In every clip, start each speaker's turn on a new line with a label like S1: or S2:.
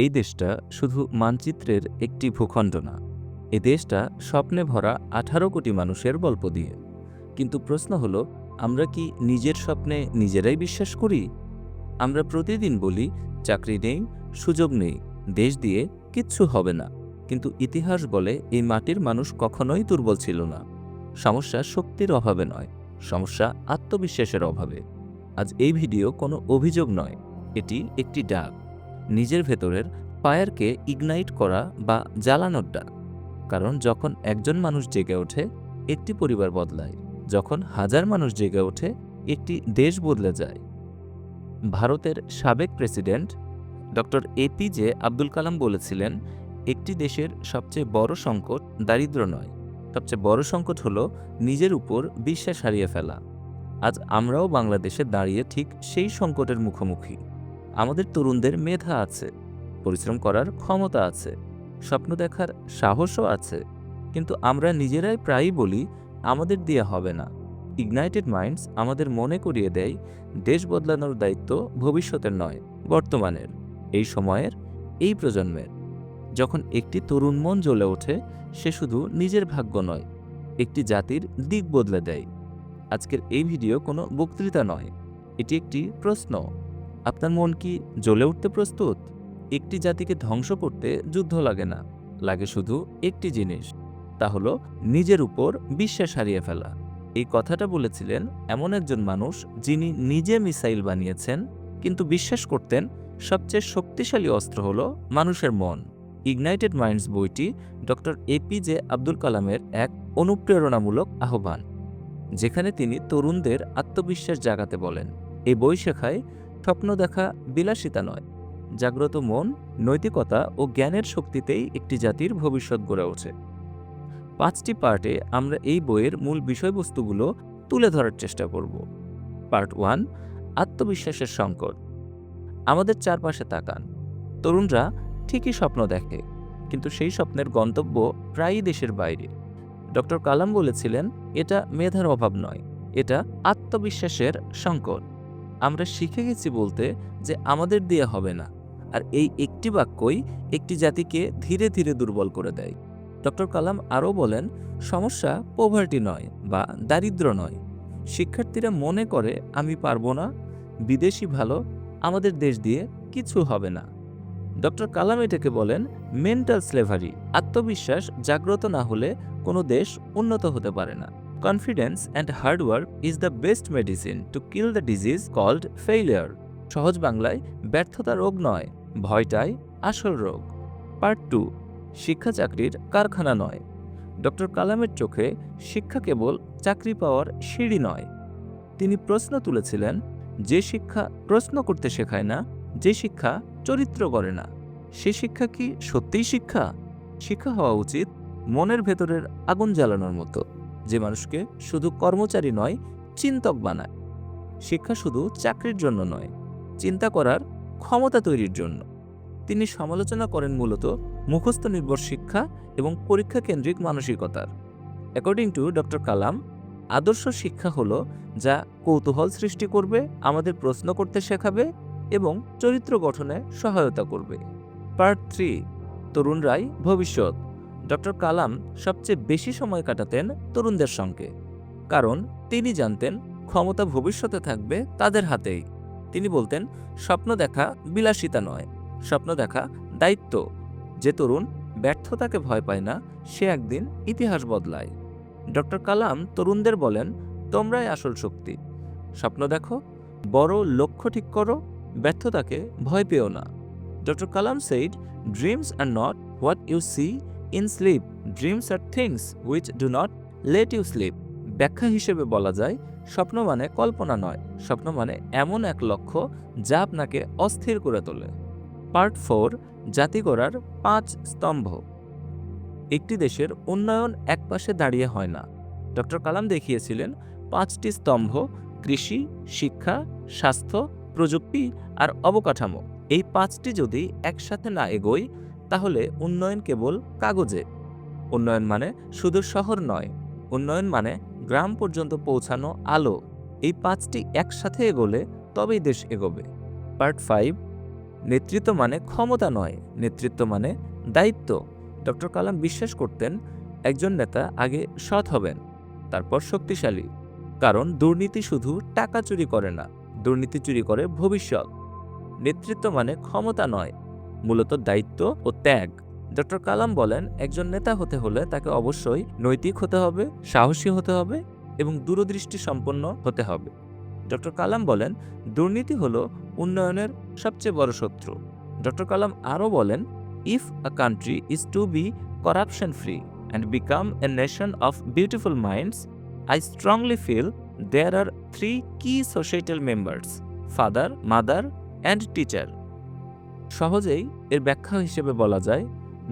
S1: এই দেশটা শুধু মানচিত্রের একটি ভূখণ্ড না, এ দেশটা স্বপ্নে ভরা 18 কোটি মানুষের গল্প দিয়ে। কিন্তু প্রশ্ন হলো, আমরা কি নিজের স্বপ্নে নিজেরাই বিশ্বাস করি? আমরা প্রতিদিন বলি, চাকরি নেই, সুযোগ নেই, দেশ দিয়ে কিচ্ছু হবে না। কিন্তু ইতিহাস বলে এই মাটির মানুষ কখনোই দুর্বল ছিল না। সমস্যা শক্তির অভাবে নয়, সমস্যা আত্মবিশ্বাসের অভাবে। আজ এই ভিডিও কোনো অভিযোগ নয়, এটি একটি ডাক, নিজের ভেতরের ফায়ারকে ইগনাইট করা বা জ্বালানোর ডাক। কারণ যখন একজন মানুষ জেগে ওঠে, একটি পরিবার বদলায়। যখন হাজার মানুষ জেগে ওঠে, একটি দেশ বদলে যায়। ভারতের সাবেক president doctor APJ Abdul Kalam বলেছিলেন, একটি দেশের সবচেয়ে বড় সংকট দারিদ্র্য নয়, সবচেয়ে বড় সংকট হলো নিজের উপর বিশ্বাস হারিয়ে ফেলা। আজ আমরাও বাংলাদেশে দাঁড়িয়ে ঠিক সেই সংকটের মুখোমুখি। আমাদের তরুণদের মেধা আছে, পরিশ্রম করার ক্ষমতা আছে, স্বপ্ন দেখার সাহসও আছে, কিন্তু আমরা নিজেরাই প্রায়ই বলি, আমাদের দিয়ে হবে না। ইগনাইটেড মাইন্ডস আমাদের মনে করিয়ে দেয়, দেশ বদলানোর দায়িত্ব ভবিষ্যতের নয়, বর্তমানের, এই সময়ের, এই প্রজন্মের। যখন একটি তরুণ মন জ্বলে ওঠে, সে শুধু নিজের ভাগ্য নয়, একটি জাতির দিক বদলে দেয়। আজকের এই ভিডিও কোনো বক্তৃতা নয়, এটি একটি প্রশ্ন। আপনার মন কি জ্বলে উঠতে প্রস্তুত? একটি জাতিকে ধ্বংস করতে যুদ্ধ লাগে না, লাগে শুধু একটি জিনিস, তা হলো নিজের উপর বিশ্বাস হারিয়ে ফেলা। এই কথাটা বলেছিলেন এমন একজন মানুষ, যিনি নিজে মিসাইল বানিয়েছেন, কিন্তু বিশ্বাস করতেন সবচেয়ে শক্তিশালী অস্ত্র হলো মানুষের মন। ইগনাইটেড মাইন্ডস বইটি ডক্টর এপিজে আব্দুল কালামের এক অনুপ্রেরণামূলক আহ্বান, যেখানে তিনি তরুণদের আত্মবিশ্বাস জাগাতে বলেন। এই বই শেখায়, স্বপ্ন দেখা বিলাসিতা নয়, জাগ্রত মন, নৈতিকতা ও জ্ঞানের শক্তিতেই একটি জাতির ভবিষ্যৎ গড়ে ওঠে। 5টি পার্টে আমরা এই বইয়ের মূল বিষয়বস্তুগুলো তুলে ধরার চেষ্টা করব। পার্ট 1, আত্মবিশ্বাসের সংকট। আমাদের চারপাশে তাকান, তরুণরা ঠিকই স্বপ্ন দেখে, কিন্তু সেই স্বপ্নের গন্তব্য প্রায়ই দেশের বাইরে। ডক্টর কালাম বলেছিলেন, এটা মেধার অভাব নয়, এটা আত্মবিশ্বাসের সংকট। আমরা শিখে গেছি বলতে যে আমাদের দিয়ে হবে না, আর এই একটি বাক্যই একটি জাতিকে ধীরে ধীরে দুর্বল করে দেয়। ডক্টর কালাম আরও বলেন, সমস্যা পোভার্টি নয় বা দারিদ্র্য নয়। শিক্ষার্থীরা মনে করে, আমি পারবো না, বিদেশি ভালো, আমাদের দেশ দিয়ে কিছু হবে না। ডক্টর কালাম এটাকে বলেন মেন্টাল স্লেভারি। আত্মবিশ্বাস জাগ্রত না হলে কোনো দেশ উন্নত হতে পারে না। Confidence and hard work is the best medicine to kill the disease called failure. সহজ বাংলায়, ব্যর্থতা রোগ নয়, ভয়টাই আসল রোগ। পার্ট 2, শিক্ষা চাকরির কারখানা নয়। ডক্টর কালামের চোখে শিক্ষা কেবল চাকরি পাওয়ার সিঁড়ি নয়। তিনি প্রশ্ন তুলেছিলেন, যে শিক্ষা প্রশ্ন করতে শেখায় না, যে শিক্ষা চরিত্র গড়ে না, সে শিক্ষা কি সত্যিই শিক্ষা? শিক্ষা হওয়া উচিত মনের ভেতরের আগুন জ্বালানোর মতো, যে মানুষকে শুধু কর্মচারী নয়, চিন্তক বানায়। শিক্ষা শুধু চাকরির জন্য নয়, চিন্তা করার ক্ষমতা তৈরির জন্য। তিনি সমালোচনা করেন মূলত মুখস্থ নির্ভর শিক্ষা এবং পরীক্ষা কেন্দ্রিক মানসিকতার। অ্যাকর্ডিং টু ডক্টর কালাম, আদর্শ শিক্ষা হলো যা কৌতূহল সৃষ্টি করবে, আমাদের প্রশ্ন করতে শেখাবে এবং চরিত্র গঠনে সহায়তা করবে। পার্ট 3, তরুণরাই ভবিষ্যৎ। ডক্টর কালাম সবচেয়ে বেশি সময় কাটাতেন তরুণদের সঙ্গে, কারণ তিনি জানতেন ক্ষমতা ভবিষ্যতে থাকবে তাদের হাতেই। তিনি বলতেন, স্বপ্ন দেখা বিলাসিতা নয়, স্বপ্ন দেখা দায়িত্ব। যে তরুণ ব্যর্থতাকে ভয় পায় না, সে একদিন ইতিহাস বদলায়। ডক্টর কালাম তরুণদের বলেন, তোমরাই আসল শক্তি। স্বপ্ন দেখো, বড় লক্ষ্য ঠিক করো, ব্যর্থতাকে ভয় পেও না। Doctor Kalam said, dreams are not what you see in sleep, dreams are things which do not let you sleep. ব্যাখ্যা হিসেবে বলা যায়, স্বপ্ন মানে কল্পনা নয়, স্বপ্ন মানে এমন এক লক্ষ্য যা আপনাকে অস্থির করে তোলে। পার্ট 4, জাতি গড়ার 5 স্তম্ভ। একটি দেশের উন্নয়ন একপাশে দাঁড়িয়ে হয় না। ডক্টর কালাম দেখিয়েছিলেন 5টি স্তম্ভ: কৃষি, শিক্ষা, স্বাস্থ্য, প্রযুক্তি আর অবকাঠামো। এই 5টি যদি একসাথে না এগোয়, তাহলে উন্নয়ন কেবল কাগজে। উন্নয়ন মানে শুধু শহর নয়, উন্নয়ন মানে গ্রাম পর্যন্ত পৌঁছানো আলো। এই 5টি একসাথে এগোলে তবেই দেশ এগোবে। পার্ট 5, নেতৃত্ব মানে ক্ষমতা নয়, নেতৃত্ব মানে দায়িত্ব। ডক্টর কালাম বিশ্বাস করতেন একজন নেতা আগে সৎ হবেন, তারপর শক্তিশালী। কারণ দুর্নীতি শুধু টাকা চুরি করে না, দুর্নীতি চুরি করে ভবিষ্যৎ। নেতৃত্ব মানে ক্ষমতা নয়, মূলত দায়িত্ব ও ত্যাগ। ডক্টর কালাম বলেন একজন নেতা হতে হলে তাকে অবশ্যই নৈতিক হতে হবে, সাহসী হতে হবে এবং দূরদৃষ্টি সম্পন্ন হতে হবে। ডক্টর কালাম বলেন দুর্নীতি হলো উন্নয়নের সবচেয়ে বড় শত্রু। ডক্টর কালাম আরও বলেন, if a country is to be corruption free and become a nation of beautiful minds, I strongly feel there are 3 key societal members: father, mother and teacher. সহজেই এর ব্যাখ্যা হিসেবে বলা যায়,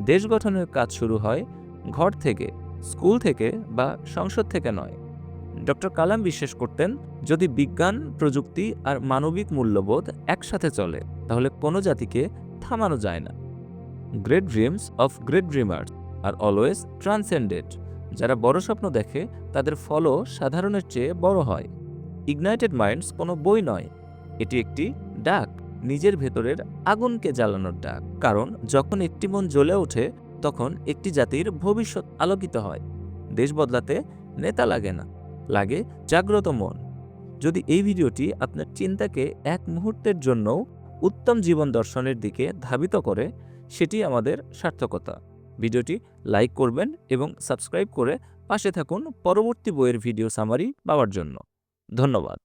S1: দেশ গঠনের কাজ শুরু হয় ঘর থেকে, স্কুল থেকে বা সংসদ থেকে নয়। ডক্টর কালাম বিশ্বাস করতেন যদি বিজ্ঞান, প্রযুক্তি আর মানবিক মূল্যবোধ একসাথে চলে তাহলে কোনো জাতিকে থামানো যায় না। Great dreams of great dreamers are always transcended. যারা বড় স্বপ্ন দেখে তাদের ফলও সাধারণের চেয়ে বড় হয়। ইগনাইটেড মাইন্ডস কোনো বই নয়, এটি একটি ডাক, নিজের ভেতরের আগুনকে জ্বালানোর ডাক। কারণ যখন একটি মন জ্বলে ওঠে তখন একটি জাতির ভবিষ্যৎ আলোকিত হয়। দেশ বদলাতে নেতা লাগে না, লাগে জাগ্রত মন। যদি এই ভিডিওটি আপনার চিন্তাকে এক মুহূর্তের জন্যও উত্তম জীবন দর্শনের দিকে ধাবিত করে, সেটি আমাদের সার্থকতা। ভিডিওটি লাইক করবেন এবং সাবস্ক্রাইব করে পাশে থাকুন পরবর্তী বইয়ের ভিডিও সামারি পাওয়ার জন্য। ধন্যবাদ।